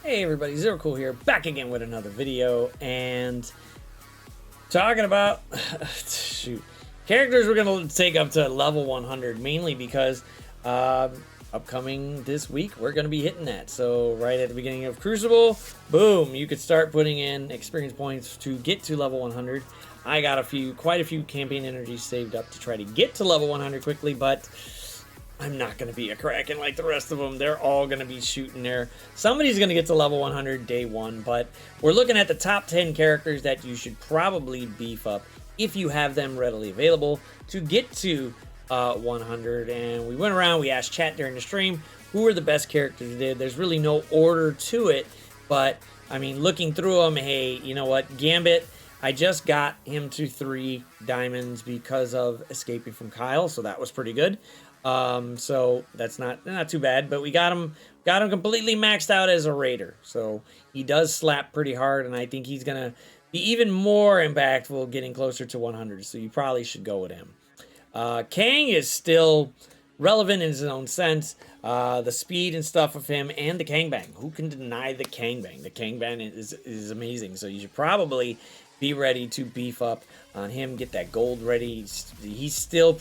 Hey everybody, Zero Cool here, back again with another video, and talking about, shoot, characters we're going to take up to level 100, mainly because upcoming this week, we're going to be hitting that. So right at the beginning of Crucible, boom, you could start putting in experience points to get to level 100. I got quite a few campaign energies saved up to try to get to level 100 quickly, but I'm not going to be a Kraken like the rest of them. They're all going to be shooting there. Somebody's going to get to level 100 day one, but we're looking at the top 10 characters that you should probably beef up if you have them readily available to get to 100. And we went around, we asked chat during the stream, who are the best characters did. There's really no order to it, but I mean, looking through them, hey, you know what? Gambit, I just got him to 3 diamonds because of escaping from Kyle, so that was pretty good. So that's not too bad, but we got him completely maxed out as a raider. So he does slap pretty hard, and I think he's gonna be even more impactful getting closer to 100. So you probably should go with him. Kang is still relevant in his own sense. The speed and stuff of him, and the Kang Bang. Who can deny the Kang Bang? The Kang Bang is amazing. So you should probably be ready to beef up on him. Get that gold ready. He's still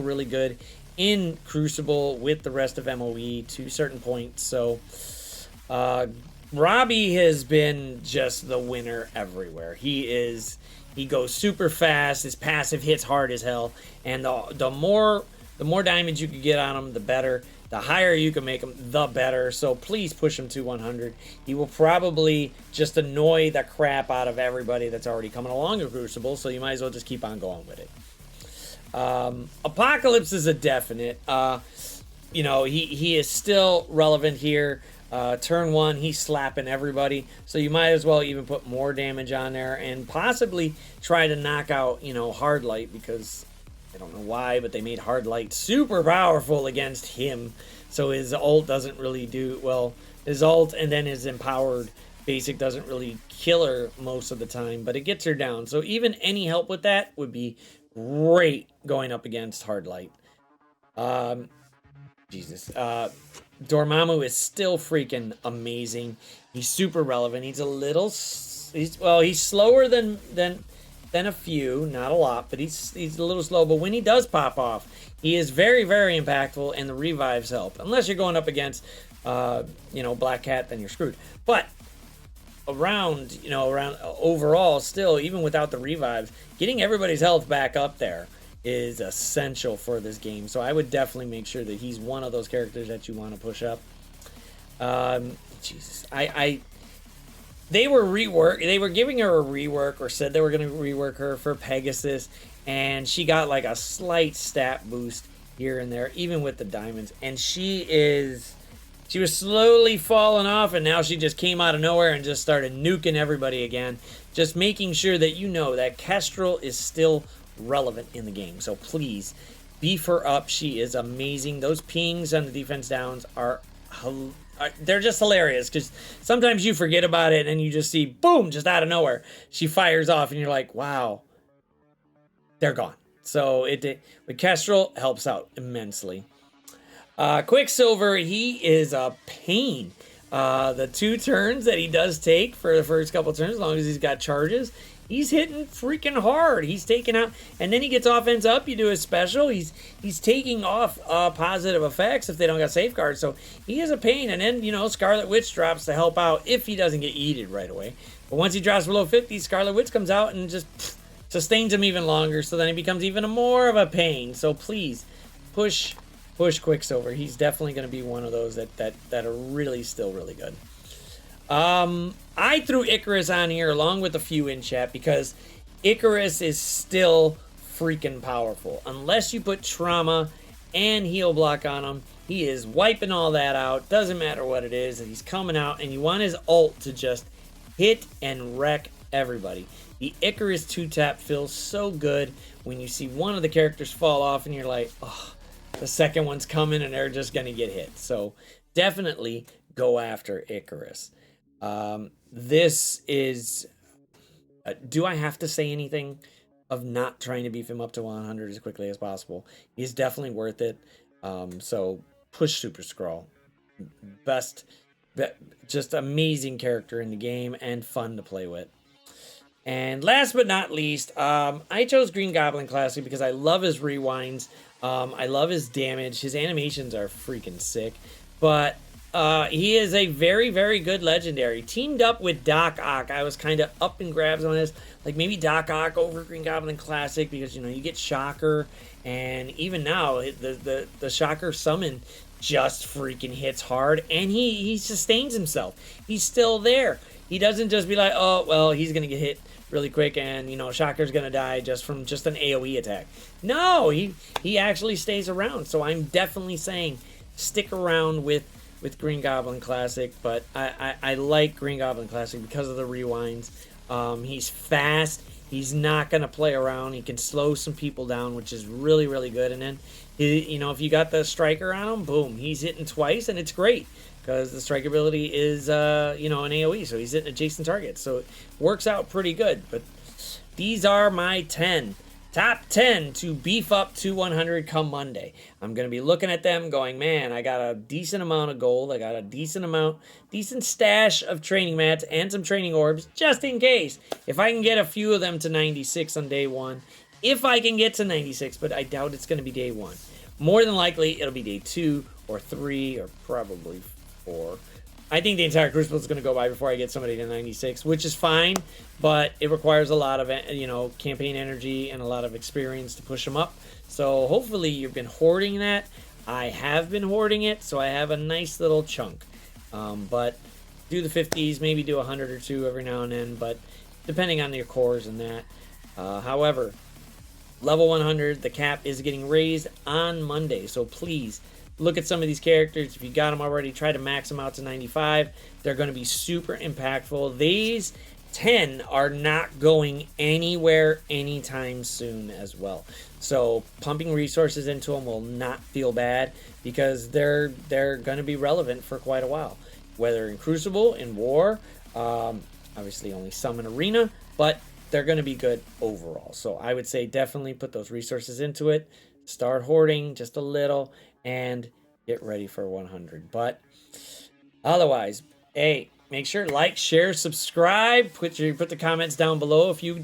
really good in Crucible with the rest of MOE to certain points. So Robbie has been just the winner everywhere. He goes super fast. His passive hits hard as hell, and the more diamonds you can get on him, the better. The higher you can make him, the better. So please push him to 100. He will probably just annoy the crap out of everybody that's already coming along in Crucible, so you might as well just keep on going with it. Apocalypse is a definite. You know, he is still relevant here. Turn 1, he's slapping everybody, so you might as well even put more damage on there and possibly try to knock out, you know, Hard Light, because I don't know why, but they made Hard Light super powerful against him. So his ult doesn't really do well. His ult and then his empowered basic doesn't really kill her most of the time, but it gets her down. So even any help with that would be great going up against Hard Light. Jesus. Dormammu is still freaking amazing. He's super relevant. He's a little, he's slower than a few, not a lot, but he's a little slow. But when he does pop off, he is very, very impactful, and the revives help. Unless you're going up against, you know, Black Cat, then you're screwed. But around overall, still, even without the revives, getting everybody's health back up there is essential for this game. So I would definitely make sure that he's one of those characters that you want to push up. Jesus, they were giving her a rework, or said they were going to rework her for Pegasus, and she got like a slight stat boost here and there, even with the diamonds. And she was slowly falling off, and now she just came out of nowhere and just started nuking everybody again. Just making sure that you know that Kestrel is still relevant in the game. So please beef her up. She is amazing. Those pings on the defense downs they're just hilarious, because sometimes you forget about it and you just see, boom, just out of nowhere, she fires off, and you're like, wow, they're gone. So with Kestrel, helps out immensely. Quicksilver, he is a pain. The 2 turns that he does take for the first couple turns, as long as he's got charges, he's hitting freaking hard. He's taking out, and then he gets offense up. You do his special. He's taking off positive effects if they don't got safeguards. So he is a pain. And then, you know, Scarlet Witch drops to help out if he doesn't get yeeted right away. But once he drops below 50, Scarlet Witch comes out and just sustains him even longer. So then he becomes even more of a pain. So please push Quicksilver. He's definitely going to be one of those that are really still really good. I threw Ikaris on here along with a few in chat because Ikaris is still freaking powerful. Unless you put trauma and heal block on him, he is wiping all that out. Doesn't matter what it is, and he's coming out, and you want his ult to just hit and wreck everybody. The Ikaris 2-tap feels so good when you see one of the characters fall off and you're like, oh, the second one's coming and they're just going to get hit. So definitely go after Ikaris. This is... do I have to say anything of not trying to beef him up to 100 as quickly as possible? He's definitely worth it. So push Super Skrull. Best just amazing character in the game and fun to play with. And last but not least, I chose Green Goblin Classic because I love his rewinds. I love his damage. His animations are freaking sick. But he is a very, very good legendary. Teamed up with Doc Ock, I was kind of up in grabs on this. Like maybe Doc Ock over Green Goblin Classic because, you know, you get Shocker. And even now, the Shocker summon just freaking hits hard. And he sustains himself. He's still there. He doesn't just be like, oh, well, he's going to get hit really quick and, you know, Shocker's going to die just from just an AoE attack. No, he actually stays around. So I'm definitely saying stick around with Green Goblin Classic. But I like Green Goblin Classic because of the rewinds. He's fast. He's not going to play around. He can slow some people down, which is really, really good. And then, you know, if you got the Striker on him, boom, he's hitting twice, and it's great. Because the strike ability is, you know, an AoE, so he's hitting adjacent targets. So it works out pretty good. But these are my 10. Top 10 to beef up to 100 come Monday. I'm going to be looking at them going, man, I got a decent amount of gold. I got a decent stash of training mats and some training orbs, just in case. If I can get a few of them to 96 on day 1. If I can get to 96, but I doubt it's going to be day 1. More than likely, it'll be day 2 or 3 or probably 4. I think the entire Crucible is going to go by before I get somebody to 96, which is fine, but it requires a lot of, you know, campaign energy and a lot of experience to push them up. So hopefully you've been hoarding that. I have been hoarding it, so I have a nice little chunk. But do the 50s, maybe do 100 or 2 every now and then, but depending on your cores and that. However, level 100, the cap is getting raised on Monday, so please look at some of these characters. If you got them already, try to max them out to 95. They're going to be super impactful. These 10 are not going anywhere anytime soon as well. So pumping resources into them will not feel bad because they're going to be relevant for quite a while. Whether in Crucible, in War, obviously only some in Arena, but they're going to be good overall. So I would say definitely put those resources into it. Start hoarding just a little and get ready for 100. But otherwise, hey, make sure to like, share, subscribe. Put the comments down below if you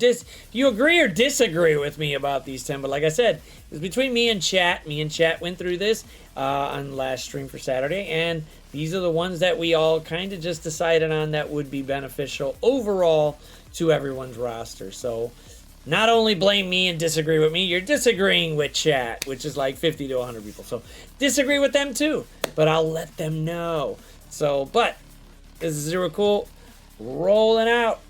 agree or disagree with me about these 10. But like I said, it's between me and chat. Me and chat went through this on last stream for Saturday, and these are the ones that we all kind of just decided on that would be beneficial overall to everyone's roster. So not only blame me and disagree with me, you're disagreeing with chat, which is like 50 to 100 people. So disagree with them too, but I'll let them know. So, but this is Zero Cool rolling out.